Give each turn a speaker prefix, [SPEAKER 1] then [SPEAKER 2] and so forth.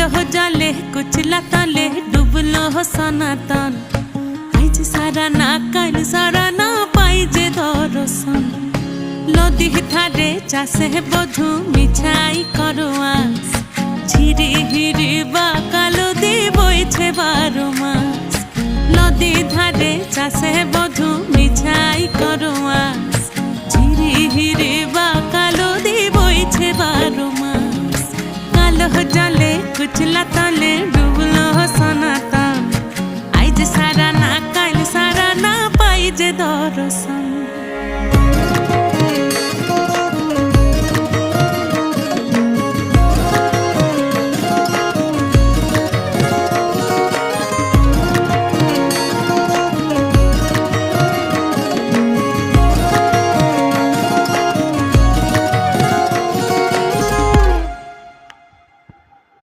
[SPEAKER 1] কালো জলে কুচলা তলে ডুবলো সনাতন আইজ সারা না কাল সারা না পাই যে দর্শন নদী ধারে চাষে বধু মিছাই করোয়াস ঝিরি হিরি বা কালো দি বইছে 12 মাস নদী ধারে চাষে বধু মিছাই করোয়াস ঝিরি হিরি বা কালো দি বইছে 12 মাস কালো জলে কুচলা তলে